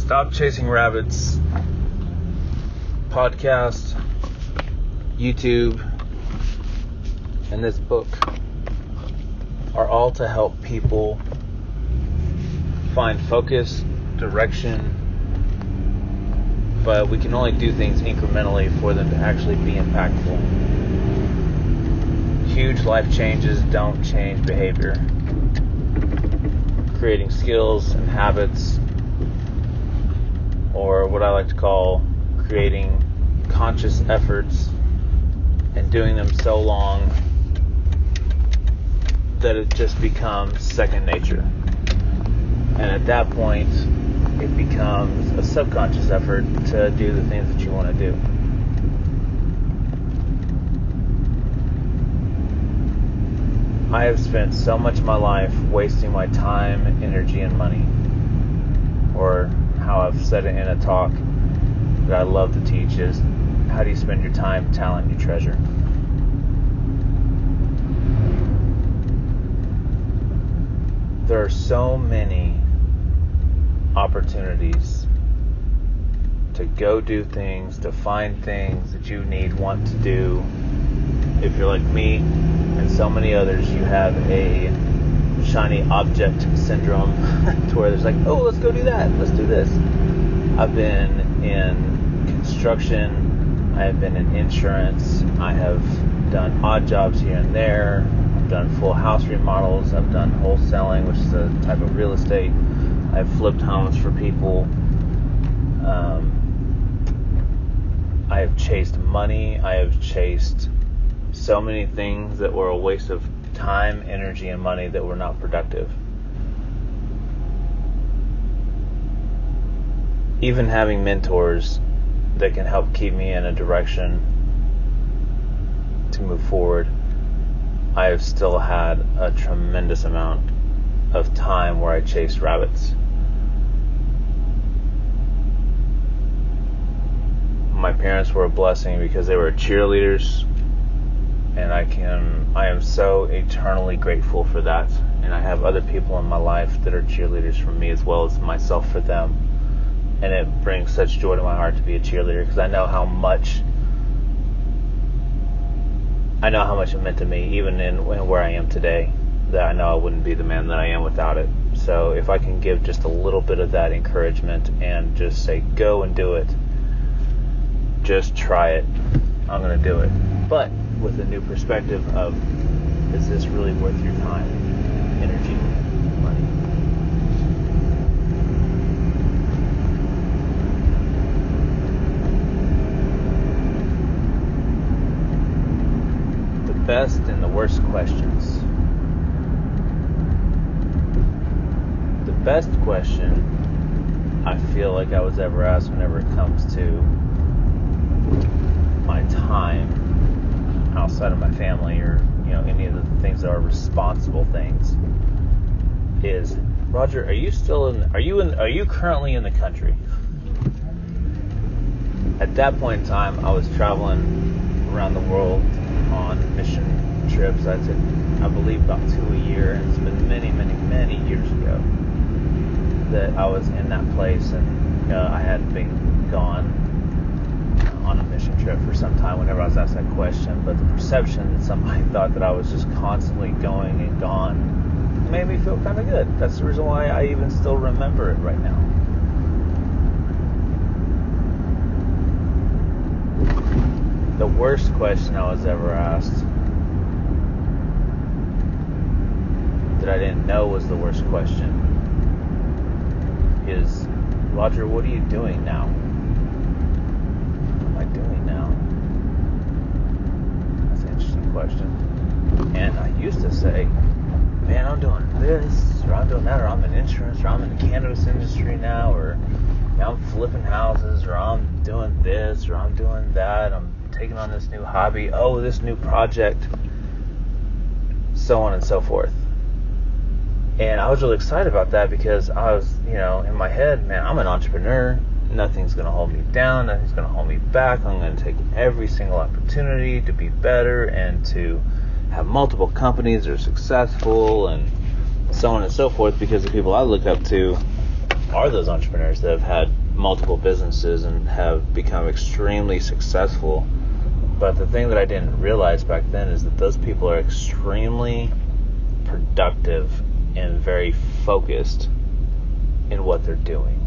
Stop Chasing Rabbits podcast, YouTube, and this book are all to help people find focus, direction, but we can only do things incrementally for them to actually be impactful. Huge life changes don't change behavior. Creating skills and habits, or what I like to call creating conscious efforts and doing them so long that it just becomes second nature. And at that point, it becomes a subconscious effort to do the things that you want to do. I have spent so much of my life wasting my time, energy, and money. Or how I've said it in a talk that I love to teach is, how do you spend your time, talent, and your treasure? There are so many opportunities to go do things, to find things that you want to do. If you're like me and so many others, you have a shiny object syndrome to where there's like, oh, let's go do that, let's do this. I've been in construction, I have been in insurance, I have done odd jobs here and there, I've done full house remodels, I've done wholesaling, which is a type of real estate. I've flipped homes for people. I have chased money. I have chased so many things that were a waste of time, energy, and money that were not productive. Even having mentors that can help keep me in a direction to move forward, I have still had a tremendous amount of time where I chased rabbits. My parents were a blessing because they were cheerleaders, and I am so eternally grateful for that. And I have other people in my life that are cheerleaders for me as well as myself for them. And it brings such joy to my heart to be a cheerleader, because I know how much it meant to me, even in where I am today, that I know I wouldn't be the man that I am without it. So if I can give just a little bit of that encouragement and just say, go and do it, just try it, I'm going to do it. But with a new perspective of, is this really worth your time, energy, money? The best and the worst questions. The best question I feel like I was ever asked whenever it comes to my time outside of my family, or any of the things that are responsible things, is, Roger, are you currently in the country? At that point in time, I was traveling around the world on mission trips. I believe about 2 a year, and it's been many, many, many years ago that I was in that place, and I had been gone on a mission trip for some time whenever I was asked that question. But the perception that somebody thought that I was just constantly going and gone made me feel kind of good. That's the reason why I even still remember it right now. The worst question I was ever asked, that I didn't know was the worst question, is, Roger, what are you doing now? What am I doing now? That's an interesting question. And I used to say, man, I'm doing this, or I'm doing that, or I'm in insurance, or I'm in the cannabis industry now, or I'm flipping houses, or I'm doing this, or I'm doing that, I'm taking on this new hobby, this new project, so on and so forth. And I was really excited about that, because I was, in my head, man, I'm an entrepreneur. Nothing's going to hold me down. Nothing's going to hold me back. I'm going to take every single opportunity to be better and to have multiple companies that are successful, and so on and so forth, because the people I look up to are those entrepreneurs that have had multiple businesses and have become extremely successful. But the thing that I didn't realize back then is that those people are extremely productive and very focused in what they're doing.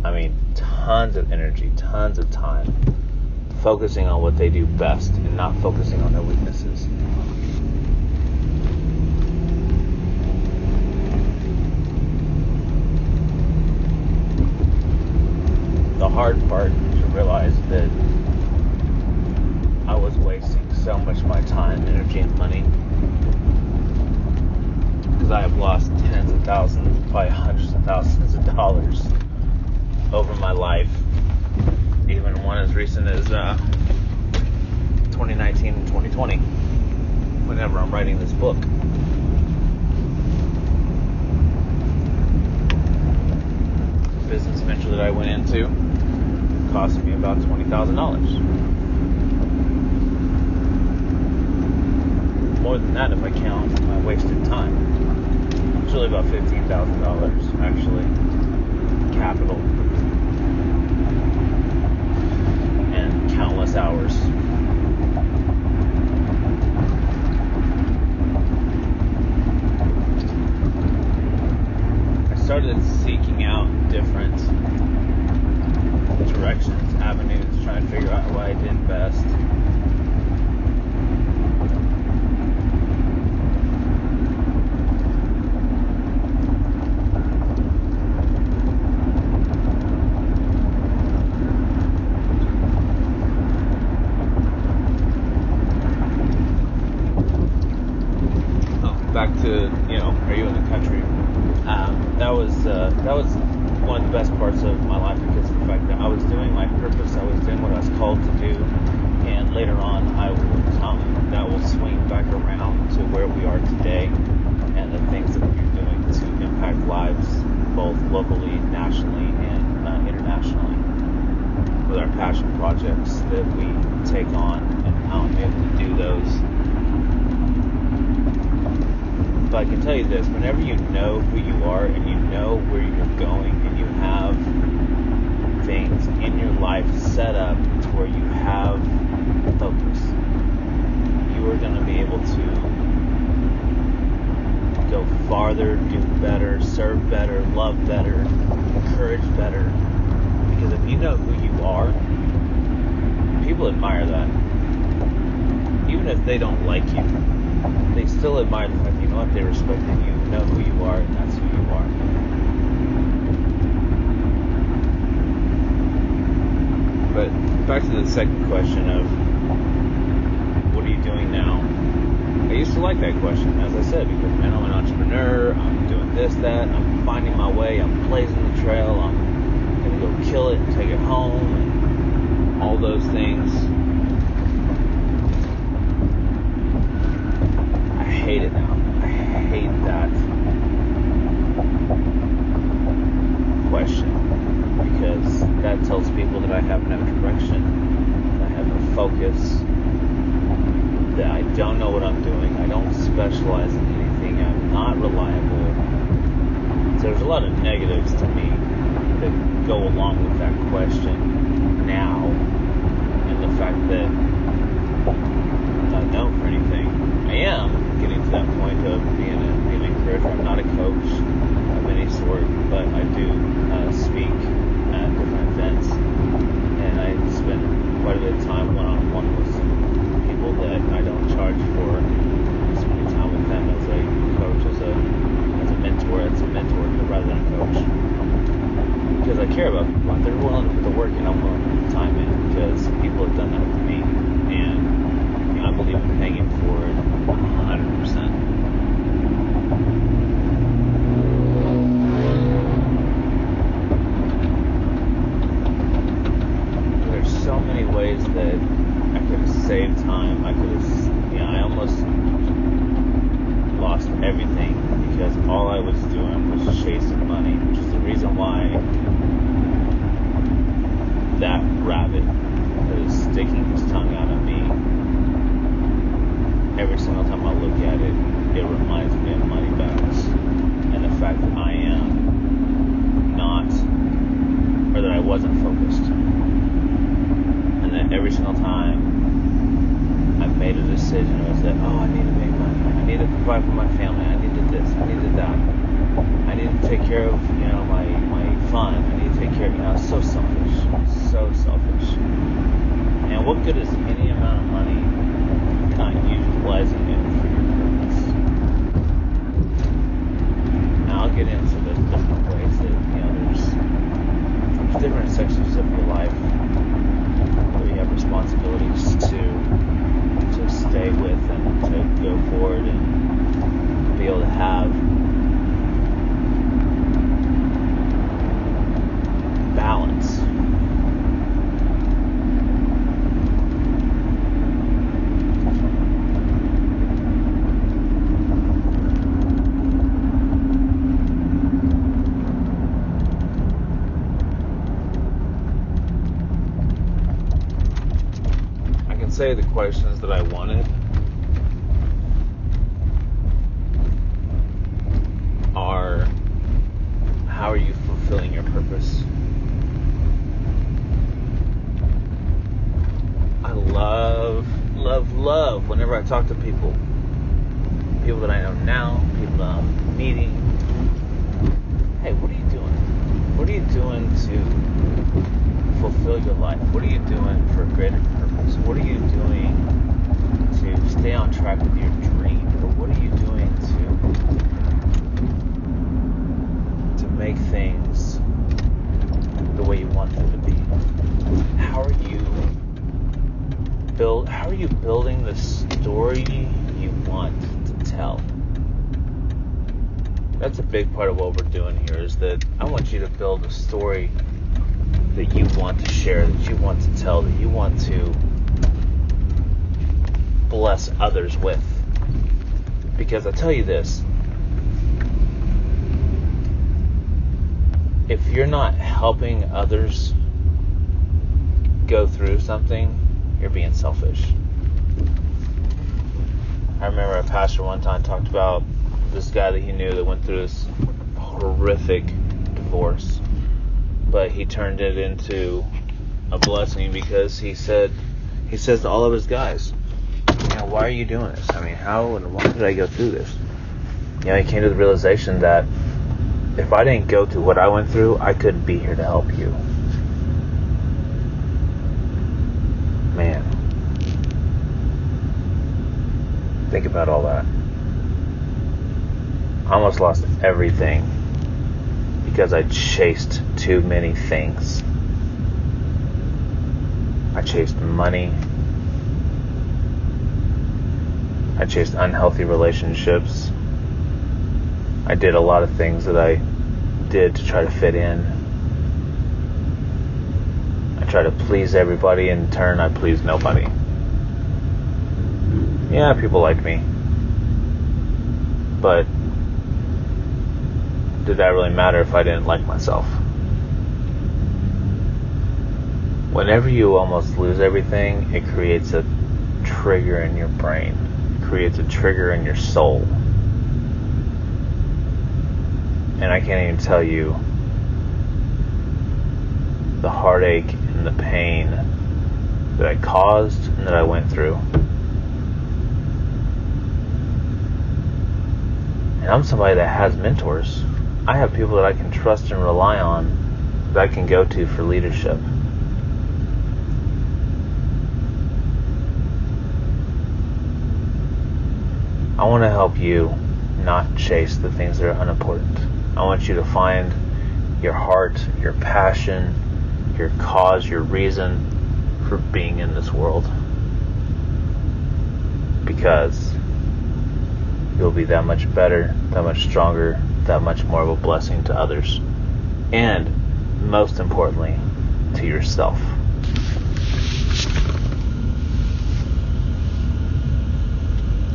I mean, tons of energy, tons of time, focusing on what they do best and not focusing on their weaknesses. The hard part to realize that I was wasting so much of my time, energy, and money, because I have lost tens of thousands, probably hundreds of thousands of dollars over my life, even one as recent as 2019 and 2020, whenever I'm writing this book. The business venture that I went into cost me about $20,000. More than that if I count my wasted time. It's really about $15,000 actually, capital, and countless hours. I started seeking out different directions, avenues, trying to figure out what I did best. Back to, are you in the country? That was one of the best parts of my life, because of the fact that I was doing my purpose, I was doing what I was called to do, and later on that will swing back around to where we are today, and the things that we're doing to impact lives, both locally, nationally, and internationally, with our passion projects that we take on, and how I'm able to do those. But I can tell you this, whenever you know who you are and you know where you're going and you have things in your life set up to where you have focus, you are going to be able to go farther, do better, serve better, love better, encourage better. Because if you know who you are, people admire that. Even if they don't like you, they still admire the fact, they respect that you know who you are, and that's who you are. But back to the second question of, what are you doing now? I used to like that question, as I said, because, man, I'm an entrepreneur, I'm doing this, that, I'm finding my way, I'm blazing the trail, I'm going to go kill it and take it home, and all those things. I hate it now. I hate that question, because that tells people that I have no direction, that I have no focus, that I don't know what I'm doing, I don't specialize in anything, I'm not reliable. So there's a lot of negatives to me that go along with that question now, and the fact that I'm not known for anything. I am getting to that point of being an encourager. I'm not a coach of any sort, but I do speak at different events, and I spend quite a bit of time one-on-one with some people that I don't charge for spending time with them as a coach, as a mentor, rather than a coach, because I care about people. They're willing to put the work in, I'm willing to put the time in, because people have done that to me, and I believe in paying it forward 100%. There's so many ways that I could have saved time. I almost lost everything, because all I was doing was chasing money, which is the reason why that rabbit that is sticking his tongue out at me, every single time I look at it, it reminds me of money bags, and the fact that I am wasn't focused. And then every single time I made a decision, it was that, I need to make money. I need to provide for my family. I needed this. I needed that. I need to take care of, my fun. I need to take care of, it's so selfish. So selfish. And what good is any amount of money not utilizing it for your purpose? Now I'll get into the different ways that, there's different sections of your life where you have responsibilities to stay with and to go forward and be able to have balance. I can say the questions that I wanted are, how are you fulfilling your purpose? I love whenever I talk to people that I know now, people that I'm meeting. Hey, what are you doing? What are you doing to fulfill your life? What are you doing for a greater purpose? What are you doing to stay on track with your dream? Or what are you doing to make things the way you want them to be? How are you building the story you want to tell? That's a big part of what we're doing here, is that I want you to build a story that you want to share, that you want to tell, that you want to bless others with. Because I tell you this, if you're not helping others go through something, you're being selfish. I remember a pastor one time talked about this guy that he knew that went through this horrific divorce, but he turned it into a blessing because he says to all of his guys, why are you doing this? I mean, how and why did I go through this? He came to the realization that if I didn't go through what I went through, I couldn't be here to help you. Man, think about all that. I almost lost everything because I chased too many things. I chased money. I chased unhealthy relationships. I did a lot of things that I did to try to fit in. I tried to please everybody. In turn, I pleased nobody. Yeah, people liked me. But did that really matter if I didn't like myself? Whenever you almost lose everything, it creates a trigger in your brain. It creates a trigger in your soul. And I can't even tell you the heartache and the pain that I caused and that I went through. And I'm somebody that has mentors. I have people that I can trust and rely on, that I can go to for leadership. I want to help you not chase the things that are unimportant. I want you to find your heart, your passion, your cause, your reason for being in this world. Because you'll be that much better, that much stronger, that much more of a blessing to others. And most importantly, to yourself.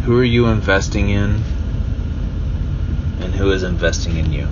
Who are you investing in? And who is investing in you?